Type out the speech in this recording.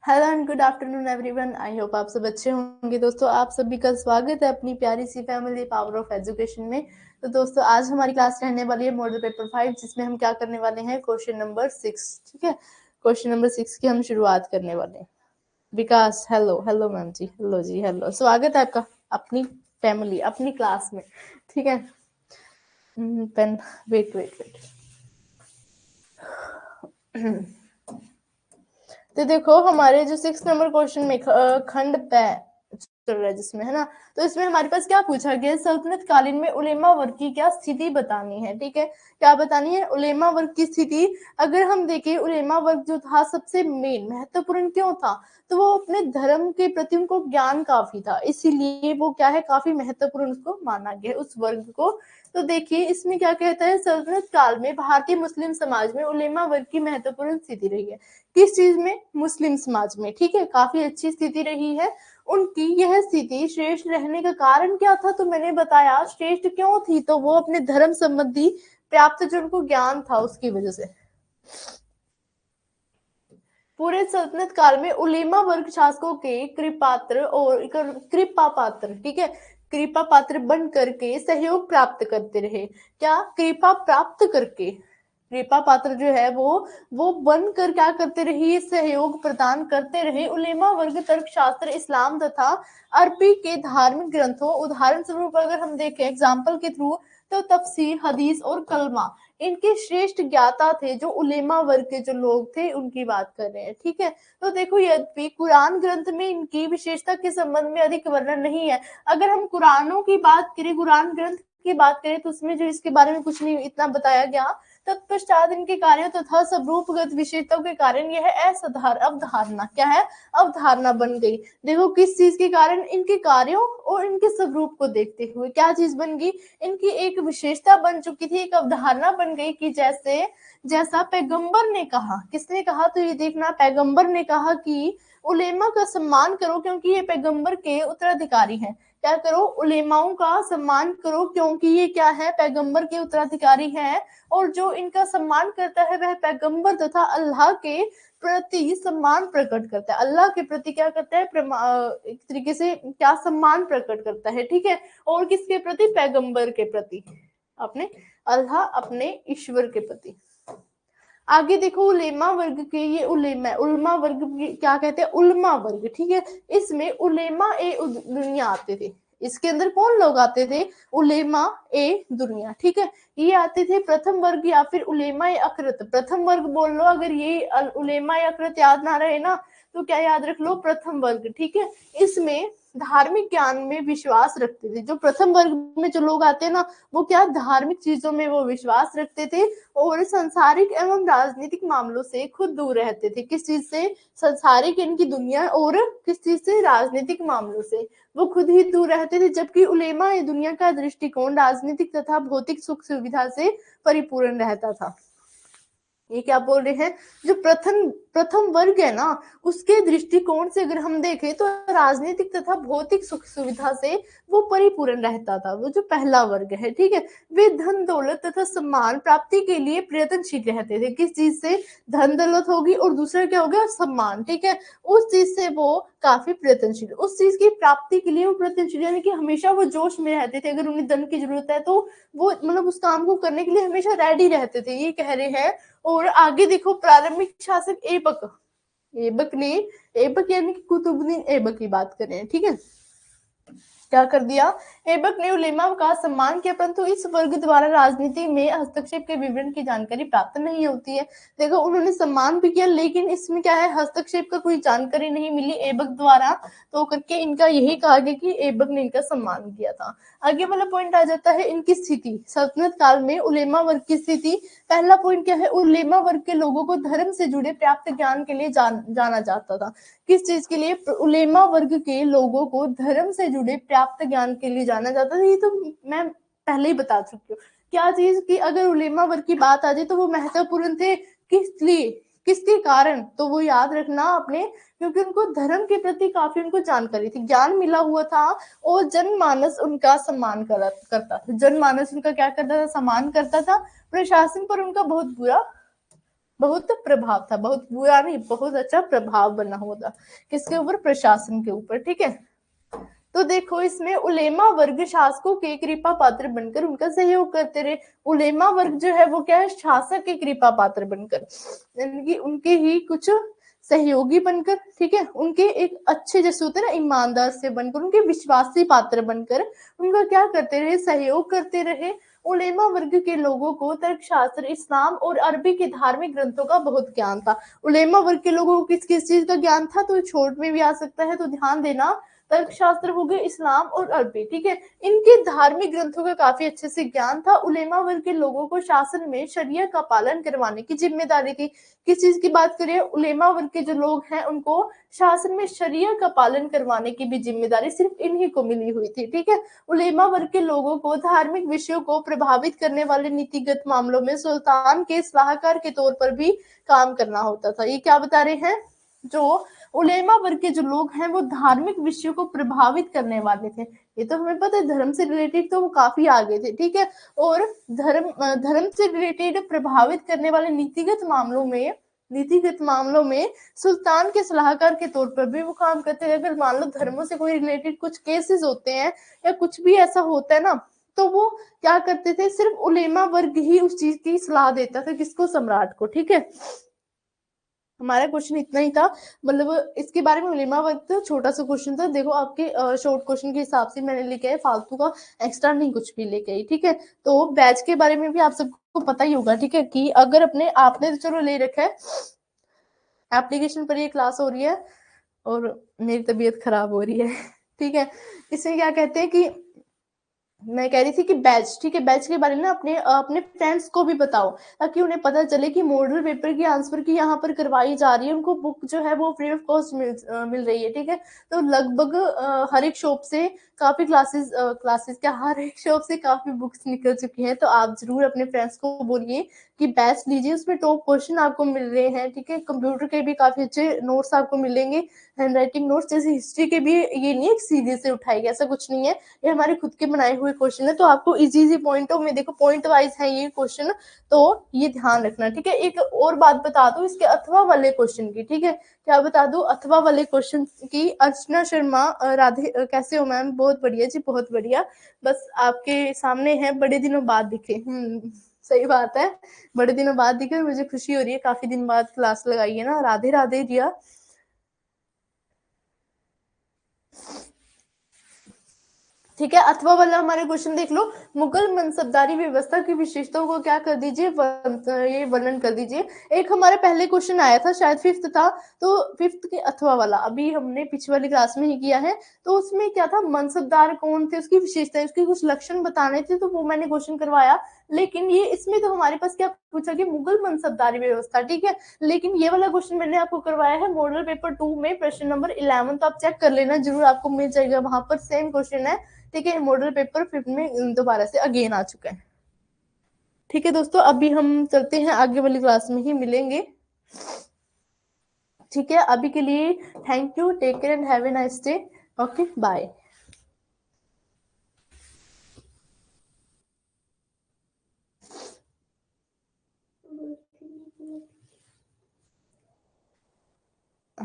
Hello and good afternoon everyone. I hope आप सब अच्छे होंगे। दोस्तों, आप सभी का स्वागत है अपनी प्यारी सी फैमिली पावर ऑफ एजुकेशन में। तो दोस्तों, आज हमारी क्लास रहने वाली है मॉडल पेपर 5, जिसमें हम क्या करने वाले हैं, क्वेश्चन नंबर 6। ठीक है, क्वेश्चन नंबर 6 की हम शुरुआत करने वाले हैं। विकास, हेलो हेलो मैम जी, हेलो जी, हेलो, स्वागत है आपका अपनी फैमिली अपनी क्लास में। ठीक है, पेन, वेट वेट वेट। तो देखो, हमारे जो 6 नंबर क्वेश्चन में खंड पै चल रहा है जिसमें, है ना, तो इसमें हमारे पास क्या पूछा गया, सल्तनत कालीन में उलेमा वर्ग की क्या स्थिति बतानी है। ठीक है, क्या बतानी है, उलेमा वर्ग की स्थिति। अगर हम देखें, उलेमा वर्ग जो था सबसे मेन महत्वपूर्ण क्यों था, तो वो अपने धर्म के प्रति उनको ज्ञान काफी था, इसीलिए वो क्या है, काफी महत्वपूर्ण उसको माना गया उस वर्ग को। तो देखिए इसमें क्या कहता है, सल्तनत काल में भारतीय मुस्लिम समाज में उलेमा वर्ग की महत्वपूर्ण स्थिति रही है। किस चीज में, मुस्लिम समाज में। ठीक है, काफी अच्छी स्थिति रही है उनकी। यह स्थिति श्रेष्ठ रहने का कारण क्या था, तो मैंने बताया श्रेष्ठ क्यों थी, तो वो अपने धर्म संबंधी प्राप्त जो उनको ज्ञान था उसकी वजह से। पूरे सल्तनत काल में उलेमा वर्ग शासकों के कृपात्र और कृपा पात्र, ठीक है, कृपा पात्र बन करके सहयोग प्राप्त करते रहे। क्या, कृपा प्राप्त करके, कृपा पात्र जो है वो बनकर क्या करते रहे, सहयोग प्रदान करते रहे। उलेमा वर्ग तर्क शास्त्र, इस्लाम तथा अरबी के धार्मिक ग्रंथों, उदाहरण स्वरूप अगर हम देखें एग्जाम्पल के थ्रू, तो तफसीर, हदीस और कलमा, इनके श्रेष्ठ ज्ञाता थे। जो उलेमा वर्ग के जो लोग थे उनकी बात कर रहे हैं। ठीक है, तो देखो यद्यपि कुरान ग्रंथ में इनकी विशेषता के संबंध में अधिक वर्णन नहीं है। अगर हम कुरानों की बात करें, कुरान ग्रंथ की बात करें, तो उसमें जो इसके बारे में कुछ नहीं इतना बताया गया। तत्पश्चात इनके कार्यों तथा स्वरूपगत विशेषताओं के कारण यह अवधारणा क्या है, अवधारणा बन गई। देखो किस चीज के कारण, इनके कार्यों और इनके स्वरूप को देखते हुए क्या चीज बन गई, इनकी एक विशेषता बन चुकी थी, एक अवधारणा बन गई कि जैसे जैसा पैगंबर ने कहा, किसने कहा, तो ये देखना, पैगंबर ने कहा कि उलेमा का सम्मान करो क्योंकि ये पैगंबर के उत्तराधिकारी हैं। क्या करो, उलेमाओं का सम्मान करो क्योंकि ये क्या है, पैगंबर के उत्तराधिकारी हैं। और जो इनका सम्मान करता है वह पैगंबर तथा अल्लाह के प्रति सम्मान प्रकट करता है। अल्लाह के प्रति क्या करता है, एक तरीके से क्या सम्मान प्रकट करता है। ठीक है, और किसके प्रति, पैगंबर के प्रति, अपने अल्लाह, अपने ईश्वर के प्रति। आगे देखो, उलेमा वर्ग के, ये उलेमा वर्ग क्या कहते हैं, उलमा वर्ग। ठीक है, इसमें उलेमा ए दुनिया आते थे। इसके अंदर कौन लोग आते थे, उलेमा ए दुनिया। ठीक है, ये आते थे प्रथम वर्ग या फिर उलेमा ए अकृत। प्रथम वर्ग बोल लो, अगर ये उलेमा ए अकृत याद ना रहे ना, तो क्या याद रख लो, प्रथम वर्ग। ठीक है, इसमें धार्मिक ज्ञान में विश्वास रखते थे। जो प्रथम वर्ग में जो लोग आते हैं ना, वो क्या, धार्मिक चीजों में वो विश्वास रखते थे और सांसारिक एवं राजनीतिक मामलों से खुद दूर रहते थे। किस चीज से, सांसारिक इनकी दुनिया, और किस चीज से, राजनीतिक मामलों से वो खुद ही दूर रहते थे। जबकि उलेमा ए दुनिया का दृष्टिकोण राजनीतिक तथा भौतिक सुख सुविधा से परिपूर्ण रहता था। ये क्या बोल रहे हैं, जो प्रथम प्रथम वर्ग है ना, उसके दृष्टिकोण से अगर हम देखें तो राजनीतिक तथा भौतिक सुख सुविधा से वो परिपूर्ण रहता था, वो जो पहला वर्ग है। ठीक है, वे धन दौलत तथा सम्मान प्राप्ति के लिए प्रयत्नशील रहते थे। किस चीज से, धन दौलत होगी और दूसरा क्या हो गया, सम्मान। ठीक है, उस चीज से वो काफी प्रयत्नशील, उस चीज की प्राप्ति के लिए वो प्रयत्नशील, यानी कि हमेशा वो जोश में रहते थे। अगर उन्हें धन की जरूरत है तो वो मतलब उस काम को करने के लिए हमेशा रेडी रहते थे, ये कह रहे हैं। और आगे देखो, प्रारंभिक शासक ऐबक, ऐबक ने, ऐबक यानी कि कुतुबुद्दीन ऐबक की बात कर रहे हैं। ठीक है, क्या कर दिया, ऐबक ने उलेमा का सम्मान किया, परंतु इस वर्ग द्वारा राजनीति में हस्तक्षेप के विवरण की जानकारी प्राप्त नहीं होती है। देखो उन्होंने सम्मान भी किया, लेकिन इसमें क्या है, हस्तक्षेप का कोई जानकारी नहीं मिली ऐबक द्वारा, तो करके इनका यही कहा गया कि ऐबक ने इनका सम्मान किया था। आगे वाला पॉइंट आ जाता है इनकी स्थिति, सल्तनत काल में उलेमा वर्ग की स्थिति। पहला पॉइंट क्या है, उलेमा वर्ग के लोगों को धर्म से जुड़े प्राप्त ज्ञान के लिए जाना जाता था। किस चीज के लिए, उलेमा वर्ग के लोगों को धर्म से जुड़े प्राप्त ज्ञान के लिए जाना जाता था। ये तो मैं पहले ही बता चुकी हूँ। क्या चीज की, अगर उलेमा वर्ग की बात आ जाए तो वो महत्वपूर्ण थे, किस लिए, किसके कारण, तो वो याद रखना अपने, क्योंकि उनको धर्म के प्रति काफी उनको जानकारी थी, ज्ञान मिला हुआ था। और जनमानस उनका सम्मान करता था, जनमानस उनका क्या करता था, सम्मान करता था। प्रशासन पर उनका बहुत बुरा बहुत प्रभाव था, बहुत बुरा नहीं, बहुत अच्छा प्रभाव बना हुआ था किसके ऊपर, प्रशासन के ऊपर, ठीक है। तो देखो इसमें उलेमा वर्ग शासकों के कृपा पात्र बनकर उनका सहयोग करते रहे। उलेमा वर्ग जो है वो क्या है, शासक के कृपा पात्र बनकर, यानी कि उनके ही कुछ सहयोगी बनकर, ठीक है, उनके एक अच्छे जैसे होते हैं ना ईमानदार से बनकर, उनके विश्वासी पात्र बनकर उनका क्या करते रहे, सहयोग करते रहे। उलेमा वर्ग के लोगों को तर्कशास्त्र, इस्लाम और अरबी के धार्मिक ग्रंथों का बहुत ज्ञान था। उलेमा वर्ग के लोगों को किस किस चीज का ज्ञान था, तो छोट में भी आ सकता है, तो ध्यान देना। तर्कशास्त्र हो गए, इस्लाम और अरबी, ठीक है, इनके धार्मिक ग्रंथों का काफी अच्छे से ज्ञान था। उलेमा वर्ग के लोगों को शासन में शरिया का पालन करवाने की जिम्मेदारी थी। किस चीज की बात करें, उलेमा वर्ग के जो लोग हैं उनको शासन में शरिया का पालन करवाने की भी जिम्मेदारी सिर्फ इन्हीं को मिली हुई थी, ठीक है। उलेमा वर्ग के लोगों को धार्मिक विषयों को प्रभावित करने वाले नीतिगत मामलों में सुल्तान के सलाहकार के तौर पर भी काम करना होता था। ये क्या बता रहे हैं, जो उलेमा वर्ग के जो लोग हैं वो धार्मिक विषयों को प्रभावित करने वाले थे। ये तो हमें पता है, धर्म से रिलेटेड तो वो काफी आगे थे, ठीक है। और धर्म से रिलेटेड प्रभावित करने वाले नीतिगत मामलों में सुल्तान के सलाहकार के तौर पर भी वो काम करते हैं। अगर मान लो धर्मों से कोई रिलेटेड कुछ केसेस होते हैं या कुछ भी ऐसा होता है ना, तो वो क्या करते थे, सिर्फ उलेमा वर्ग ही उस चीज की सलाह देता था, किसको, सम्राट को, ठीक है। हमारा क्वेश्चन इतना ही था, मतलब इसके बारे में उलेमा वर्ग छोटा सा क्वेश्चन था। देखो आपके शॉर्ट क्वेश्चन के हिसाब से मैंने लेके आए, फालतू का एक्स्ट्रा नहीं कुछ भी लेके आई, ठीक है। तो बैच के बारे में भी आप सबको पता ही होगा, ठीक है, कि अगर अपने आपने तो चलो ले रखा है, एप्लीकेशन पर ये क्लास हो रही है और मेरी तबीयत खराब हो रही है ठीक है। इसमें क्या कहते हैं कि मैं कह रही थी कि बैच, ठीक है, बैच के बारे में ना अपने अपने फ्रेंड्स को भी बताओ, ताकि उन्हें पता चले कि मॉडल पेपर की आंसर की यहाँ पर करवाई जा रही है, उनको बुक जो है वो फ्री ऑफ कॉस्ट मिल रही है, ठीक है। तो लगभग हर एक शॉप से काफी क्लासेस क्या, हर एक शॉप से काफी बुक्स निकल चुकी हैं। तो आप जरूर अपने फ्रेंड्स को बोलिए कि बैच लीजिए, उसमें टॉप क्वेश्चन आपको मिल रहे हैं, ठीक है। कंप्यूटर के भी काफी अच्छे नोट्स आपको मिलेंगे, हैंड राइटिंग नोट्स, जैसे हिस्ट्री के भी ये नहीं है सीधे से उठाएगी, ऐसा कुछ नहीं है, ये हमारे खुद के बनाए हुए क्वेश्चन है। तो आपको इजी इजी पॉइंटों में, देखो पॉइंट वाइज है ये क्वेश्चन, तो ये ध्यान रखना, ठीक है। एक और बात बता दो इसके अथवा वाले क्वेश्चन की, ठीक है, क्या बता दो, अथवा वाले क्वेश्चन की। अर्चना शर्मा, राधे, कैसे हो मैम, बहुत बढ़िया जी, बहुत बढ़िया, बस आपके सामने है, बड़े दिनों बाद दिखे। सही बात है, बड़े दिनों बाद दिखे, मुझे खुशी हो रही है, काफी दिन बाद क्लास लगाई है ना। राधे राधे रिया। ठीक है, अथवा वाला हमारे क्वेश्चन देख लो। मुगल मनसबदारी व्यवस्था की विशेषताओं को क्या कर दीजिए, ये वर्णन कर दीजिए। एक हमारे पहले क्वेश्चन आया था, शायद फिफ्थ था, तो फिफ्थ के अथवा वाला अभी हमने पिछली वाली क्लास में ही किया है। तो उसमें क्या था, मनसबदार कौन थे, उसकी विशेषताएं, उसके कुछ लक्षण बताने थे, तो वो मैंने क्वेश्चन करवाया। लेकिन ये इसमें तो हमारे पास क्या पूछा कि मुगल मनसबदारी व्यवस्था, ठीक है। लेकिन ये वाला क्वेश्चन मैंने आपको करवाया है मॉडल पेपर 2 में, प्रश्न नंबर 11, तो आप चेक कर लेना जरूर, आपको मिल जाएगा वहां पर, सेम क्वेश्चन है, ठीक है। मॉडल पेपर 5 में दोबारा से अगेन आ चुका है, ठीक है दोस्तों। अभी हम चलते हैं, आगे वाली क्लास में ही मिलेंगे, ठीक है। अभी के लिए thank you, take care and have a nice day, okay bye.